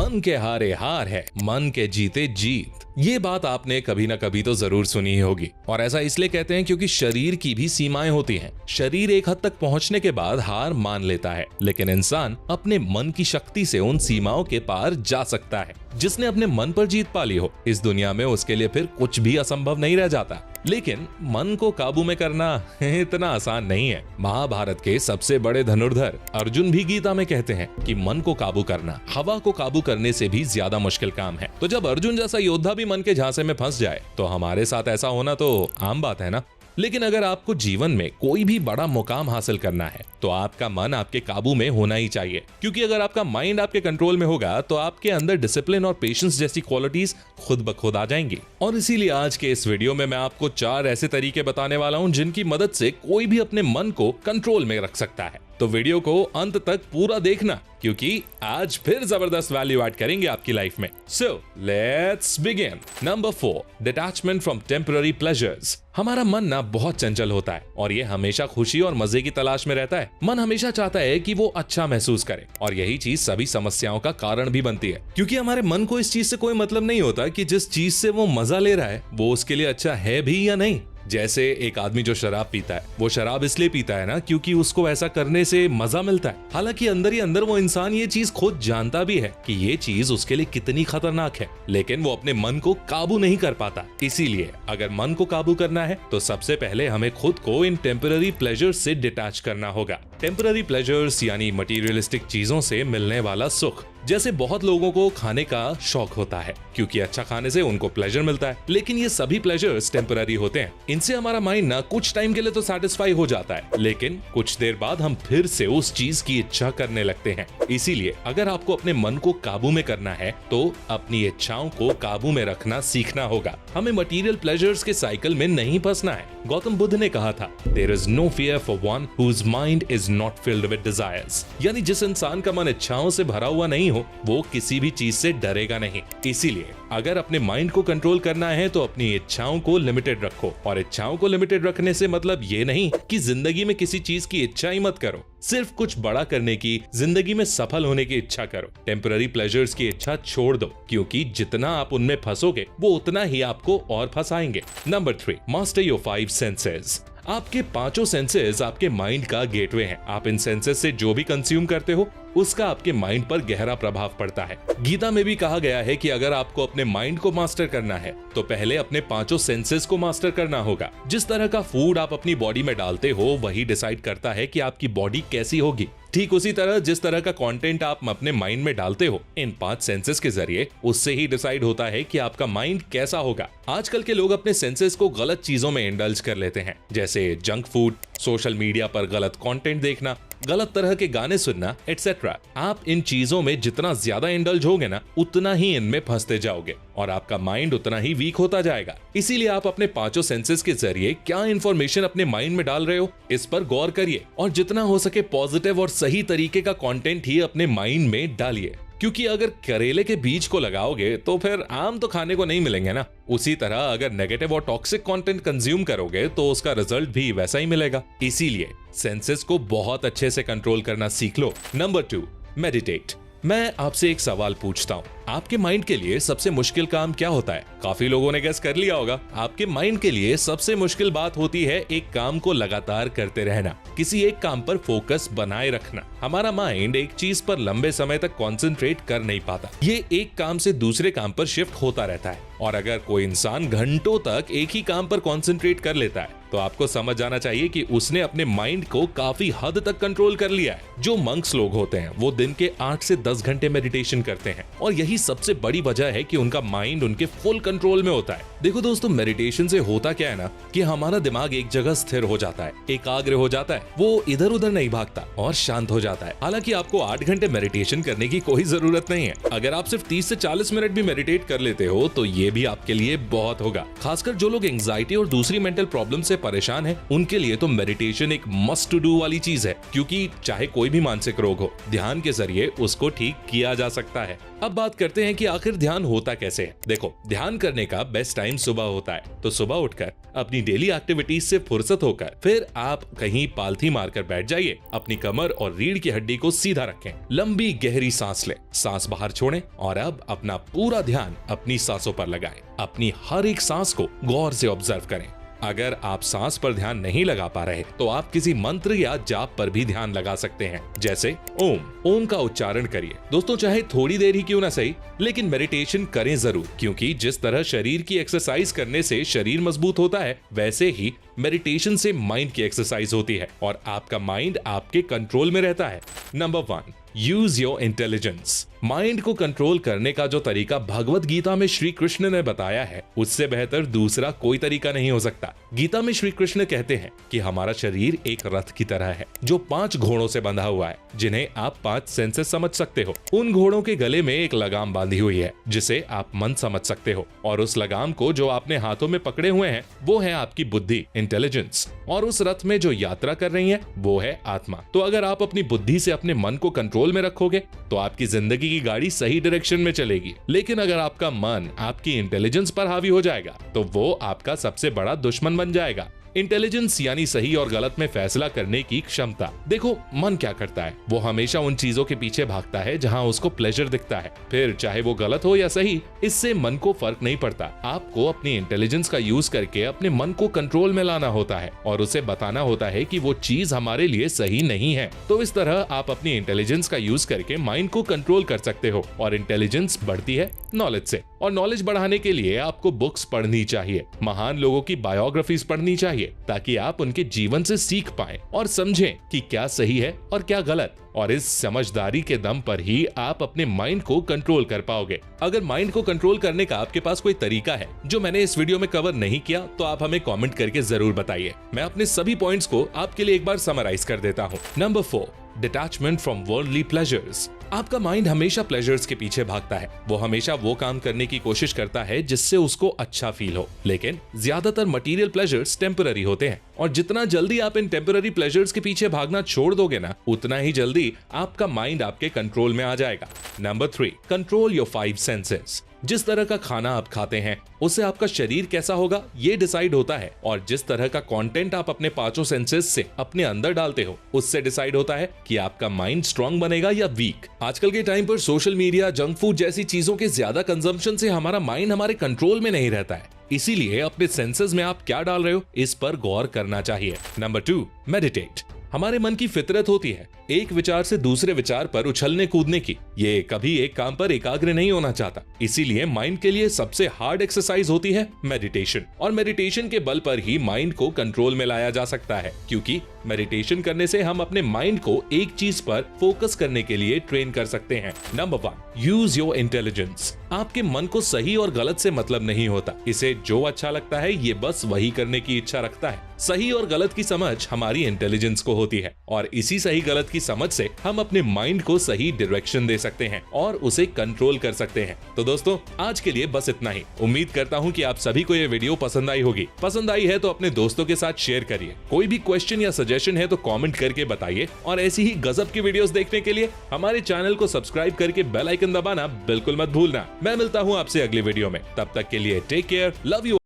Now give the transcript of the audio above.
मन के हारे हार है, मन के जीते जीत। ये बात आपने कभी ना कभी तो जरूर सुनी ही होगी, और ऐसा इसलिए कहते हैं क्योंकि शरीर की भी सीमाएं होती हैं। शरीर एक हद तक पहुंचने के बाद हार मान लेता है, लेकिन इंसान अपने मन की शक्ति से उन सीमाओं के पार जा सकता है। जिसने अपने मन पर जीत पा ली हो, इस दुनिया में उसके लिए फिर कुछ भी असंभव नहीं रह जाता। लेकिन मन को काबू में करना इतना आसान नहीं है। महाभारत के सबसे बड़े धनुर्धर अर्जुन भी गीता में कहते हैं कि मन को काबू करना हवा को काबू करने से भी ज्यादा मुश्किल काम है। तो जब अर्जुन जैसा योद्धा भी मन के झांसे में फंस जाए, तो हमारे साथ ऐसा होना तो आम बात है ना। लेकिन अगर आपको जीवन में कोई भी बड़ा मुकाम हासिल करना है, तो आपका मन आपके काबू में होना ही चाहिए। क्योंकि अगर आपका माइंड आपके कंट्रोल में होगा, तो आपके अंदर डिसिप्लिन और पेशेंस जैसी क्वालिटीज खुद ब खुद आ जाएंगी। और इसीलिए आज के इस वीडियो में मैं आपको 4 ऐसे तरीके बताने वाला हूं, जिनकी मदद से कोई भी अपने मन को कंट्रोल में रख सकता है। तो वीडियो को अंत तक पूरा देखना, क्योंकि आज फिर जबरदस्त वैल्यू ऐड करेंगे आपकी लाइफ में। So let's begin. Number 4, detachment from temporary pleasures. हमारा मन ना बहुत चंचल होता है, और ये हमेशा खुशी और मजे की तलाश में रहता है। मन हमेशा चाहता है कि वो अच्छा महसूस करे, और यही चीज सभी समस्याओं का कारण भी बनती है। क्योंकि हमारे मन को इस चीज से कोई मतलब नहीं होता कि जिस चीज से वो मजा ले रहा है वो उसके लिए अच्छा है भी या नहीं। जैसे एक आदमी जो शराब पीता है, वो शराब इसलिए पीता है ना क्योंकि उसको ऐसा करने से मजा मिलता है। हालांकि अंदर ही अंदर वो इंसान ये चीज खुद जानता भी है कि ये चीज उसके लिए कितनी खतरनाक है, लेकिन वो अपने मन को काबू नहीं कर पाता। इसीलिए अगर मन को काबू करना है, तो सबसे पहले हमें खुद को इन टेम्पररी प्लेजर्स से डिटैच करना होगा। टेम्पररी प्लेजर्स यानी मटीरियलिस्टिक चीजों से मिलने वाला सुख। जैसे बहुत लोगों को खाने का शौक होता है, क्योंकि अच्छा खाने से उनको प्लेजर मिलता है। लेकिन ये सभी प्लेजर्स टेम्पररी होते हैं। इनसे हमारा माइंड ना कुछ टाइम के लिए तो सेटिस्फाई हो जाता है, लेकिन कुछ देर बाद हम फिर से उस चीज की इच्छा करने लगते हैं। इसीलिए अगर आपको अपने मन को काबू में करना है, तो अपनी इच्छाओं को काबू में रखना सीखना होगा। हमें मटीरियल प्लेजर्स के साइकिल में नहीं फंसना है। गौतम बुद्ध ने कहा था, there is no fear for one whose mind is not filled with desires. यानी जिस इंसान का मन इच्छाओं से भरा हुआ नहीं हो, वो किसी भी चीज से डरेगा नहीं। इसीलिए अगर अपने माइंड को कंट्रोल करना है, तो अपनी इच्छाओं को लिमिटेड रखो। और इच्छाओं को लिमिटेड रखने से मतलब ये नहीं कि जिंदगी में किसी चीज की इच्छा ही मत करो। सिर्फ कुछ बड़ा करने की, जिंदगी में सफल होने की इच्छा करो। टेम्पररी प्लेजर्स की इच्छा छोड़ दो, क्योंकि जितना आप उनमें फंसोगे, वो उतना ही आपको और फंसाएंगे। Number 3, master your 5 senses. आपके 5 सेंसेस आपके माइंड का गेटवे हैं। आप इन सेंसेस से जो भी कंज्यूम करते हो, उसका आपके माइंड पर गहरा प्रभाव पड़ता है। गीता में भी कहा गया है कि अगर आपको अपने माइंड को मास्टर करना है, तो पहले अपने 5 सेंसेस को मास्टर करना होगा। जिस तरह का फूड आप अपनी बॉडी में डालते हो, वही डिसाइड करता है कि आपकी बॉडी कैसी होगी। ठीक उसी तरह जिस तरह का कंटेंट आप अपने माइंड में डालते हो, इन 5 सेंसेस के जरिए, उससे ही डिसाइड होता है कि आपका माइंड कैसा होगा। आजकल के लोग अपने सेंसेस को गलत चीजों में इंडल्ज कर लेते हैं, जैसे जंक फूड, सोशल मीडिया पर गलत कंटेंट देखना, गलत तरह के गाने सुनना, एटसेट्रा। आप इन चीजों में जितना ज्यादा इंडल्ज होगे ना, उतना ही इनमें फंसते जाओगे, और आपका माइंड उतना ही वीक होता जाएगा। इसीलिए आप अपने 5 सेंसेस के जरिए क्या इंफॉर्मेशन अपने माइंड में डाल रहे हो, इस पर गौर करिए, और जितना हो सके पॉजिटिव और सही तरीके का कंटेंट ही अपने माइंड में डालिए। क्योंकि अगर करेले के बीज को लगाओगे, तो फिर आम तो खाने को नहीं मिलेंगे ना। उसी तरह अगर नेगेटिव और टॉक्सिक कंटेंट कंज्यूम करोगे, तो उसका रिजल्ट भी वैसा ही मिलेगा। इसीलिए सेंसेस को बहुत अच्छे से कंट्रोल करना सीख लो। Number 2, meditate. मैं आपसे एक सवाल पूछता हूँ, आपके माइंड के लिए सबसे मुश्किल काम क्या होता है? काफी लोगों ने गेस कर लिया होगा। आपके माइंड के लिए सबसे मुश्किल बात होती है एक काम को लगातार करते रहना, किसी एक काम पर फोकस बनाए रखना। हमारा माइंड एक चीज पर लंबे समय तक कंसंट्रेट कर नहीं पाता। ये एक काम से दूसरे काम पर शिफ्ट होता रहता है। और अगर कोई इंसान घंटों तक एक ही काम पर कंसंट्रेट कर लेता है, तो आपको समझ जाना चाहिए कि उसने अपने माइंड को काफी हद तक कंट्रोल कर लिया है। जो मंक्स लोग होते हैं, वो दिन के 8 से 10 घंटे मेडिटेशन करते हैं, और यही सबसे बड़ी वजह है कि उनका माइंड उनके फुल कंट्रोल में होता है। देखो दोस्तों, मेडिटेशन से होता क्या है ना, कि हमारा दिमाग एक जगह स्थिर हो जाता है, एकाग्र हो जाता है, वो इधर उधर नहीं भागता और शांत हो जाता है। हालांकि आपको 8 घंटे मेडिटेशन करने की कोई जरूरत नहीं है। अगर आप सिर्फ 30 से 40 मिनट भी मेडिटेट कर लेते हो, तो ये भी आपके लिए बहुत होगा। खासकर जो लोग एंजाइटी और दूसरी मेंटल प्रॉब्लम से परेशान हैं, उनके लिए तो मेडिटेशन एक मस्ट टू डू वाली चीज है। क्योंकि चाहे कोई भी मानसिक रोग हो, ध्यान के जरिए उसको ठीक किया जा सकता है। अब बात करते हैं कि आखिर ध्यान होता कैसे है। देखो, ध्यान करने का बेस्ट टाइम सुबह होता है, तो सुबह उठकर अपनी डेली एक्टिविटीज से फुर्सत होकर फिर आप कहीं पालथी मारकर बैठ जाइए। अपनी कमर और रीढ़ की हड्डी को सीधा रखें, लंबी गहरी सांस लें, सांस बाहर छोड़ें और अब अपना पूरा ध्यान अपनी सांसों पर लगाएं। अपनी हर एक सांस को गौर से ऑब्जर्व करें। अगर आप सांस पर ध्यान नहीं लगा पा रहे तो आप किसी मंत्र या जाप पर भी ध्यान लगा सकते हैं, जैसे ओम का उच्चारण करिए। दोस्तों, चाहे थोड़ी देर ही क्यों ना सही, लेकिन मेडिटेशन करें जरूर, क्योंकि जिस तरह शरीर की एक्सरसाइज करने से शरीर मजबूत होता है, वैसे ही मेडिटेशन से माइंड की एक्सरसाइज होती है और आपका माइंड आपके कंट्रोल में रहता है। Number 1, use your intelligence. Mind को कंट्रोल करने का जो तरीका भगवत गीता में श्री कृष्ण ने बताया है, उससे बेहतर दूसरा कोई तरीका नहीं हो सकता। गीता में श्री कृष्ण कहते हैं कि हमारा शरीर एक रथ की तरह है जो 5 घोड़ों से बंधा हुआ है, जिन्हें आप 5 सेंसेस समझ सकते हो। उन घोड़ों के गले में एक लगाम बांधी हुई है जिसे आप मन समझ सकते हो, और उस लगाम को जो आपने हाथों में पकड़े हुए हैं वो है आपकी बुद्धि, इंटेलिजेंस, और उस रथ में जो यात्रा कर रही है वो है आत्मा। तो अगर आप अपनी बुद्धि से अपने मन को कंट्रोल में रखोगे तो आपकी जिंदगी की गाड़ी सही डायरेक्शन में चलेगी। लेकिन अगर आपका मन आपकी इंटेलिजेंस पर हावी हो जाएगा तो वो आपका सबसे बड़ा दुश्मन बन जाएगा। इंटेलिजेंस यानी सही और गलत में फैसला करने की क्षमता। देखो, मन क्या करता है, वो हमेशा उन चीजों के पीछे भागता है जहां उसको प्लेजर दिखता है, फिर चाहे वो गलत हो या सही, इससे मन को फर्क नहीं पड़ता। आपको अपनी इंटेलिजेंस का यूज करके अपने मन को कंट्रोल में लाना होता है और उसे बताना होता है कि वो चीज हमारे लिए सही नहीं है। तो इस तरह आप अपनी इंटेलिजेंस का यूज करके माइंड को कंट्रोल कर सकते हो, और इंटेलिजेंस बढ़ती है नॉलेज से, और नॉलेज बढ़ाने के लिए आपको बुक्स पढ़नी चाहिए, महान लोगों की बायोग्राफीज पढ़नी चाहिए, ताकि आप उनके जीवन से सीख पाएं और समझें कि क्या सही है और क्या गलत। और इस समझदारी के दम पर ही आप अपने माइंड को कंट्रोल कर पाओगे। अगर माइंड को कंट्रोल करने का आपके पास कोई तरीका है जो मैंने इस वीडियो में कवर नहीं किया, तो आप हमें कमेंट करके जरूर बताइए। मैं अपने सभी पॉइंट्स को आपके लिए एक बार समराइज कर देता हूँ। Number 4, detachment from worldly pleasures. आपका माइंड हमेशा प्लेजर्स के पीछे भागता है। वो हमेशा वो काम करने की कोशिश करता है जिससे उसको अच्छा फील हो, लेकिन ज्यादातर मटेरियल प्लेजर्स टेम्पररी होते हैं, और जितना जल्दी आप इन टेम्पररी प्लेजर्स के पीछे भागना छोड़ दोगे ना, उतना ही जल्दी आपका माइंड आपके कंट्रोल में आ जाएगा। Number 3, control your 5 senses. जिस तरह का खाना आप खाते हैं उससे आपका शरीर कैसा होगा ये डिसाइड होता है, और जिस तरह का कंटेंट आप अपने 5 सेंसेस से अपने अंदर डालते हो उससे डिसाइड होता है कि आपका माइंड स्ट्रांग बनेगा या वीक। आजकल के टाइम पर सोशल मीडिया, जंक फूड जैसी चीजों के ज्यादा कंजम्पशन से हमारा माइंड हमारे कंट्रोल में नहीं रहता है, इसीलिए अपने सेंसेस में आप क्या डाल रहे हो इस पर गौर करना चाहिए। Number 2, meditate. हमारे मन की फितरत होती है एक विचार से दूसरे विचार पर उछलने कूदने की। ये कभी एक काम पर एकाग्र नहीं होना चाहता, इसीलिए माइंड के लिए सबसे हार्ड एक्सरसाइज होती है मेडिटेशन, और मेडिटेशन के बल पर ही माइंड को कंट्रोल में लाया जा सकता है, क्योंकि मेडिटेशन करने से हम अपने माइंड को एक चीज पर फोकस करने के लिए ट्रेन कर सकते हैं। Number 1, use your intelligence. आपके मन को सही और गलत से मतलब नहीं होता, इसे जो अच्छा लगता है ये बस वही करने की इच्छा रखता है। सही और गलत की समझ हमारी इंटेलिजेंस को होती है, और इसी सही गलत की समझ से हम अपने माइंड को सही डायरेक्शन दे सकते हैं और उसे कंट्रोल कर सकते हैं। तो दोस्तों, आज के लिए बस इतना ही। उम्मीद करता हूँ कि आप सभी को ये वीडियो पसंद आई होगी। पसंद आई है तो अपने दोस्तों के साथ शेयर करिए। कोई भी क्वेश्चन या सजेशन है तो कमेंट करके बताइए, और ऐसी ही गजब की वीडियोस देखने के लिए हमारे चैनल को सब्सक्राइब करके बेल आइकन दबाना बिल्कुल मत भूलना। मैं मिलता हूँ आपसे अगली वीडियो में, तब तक के लिए टेक केयर, लव यू।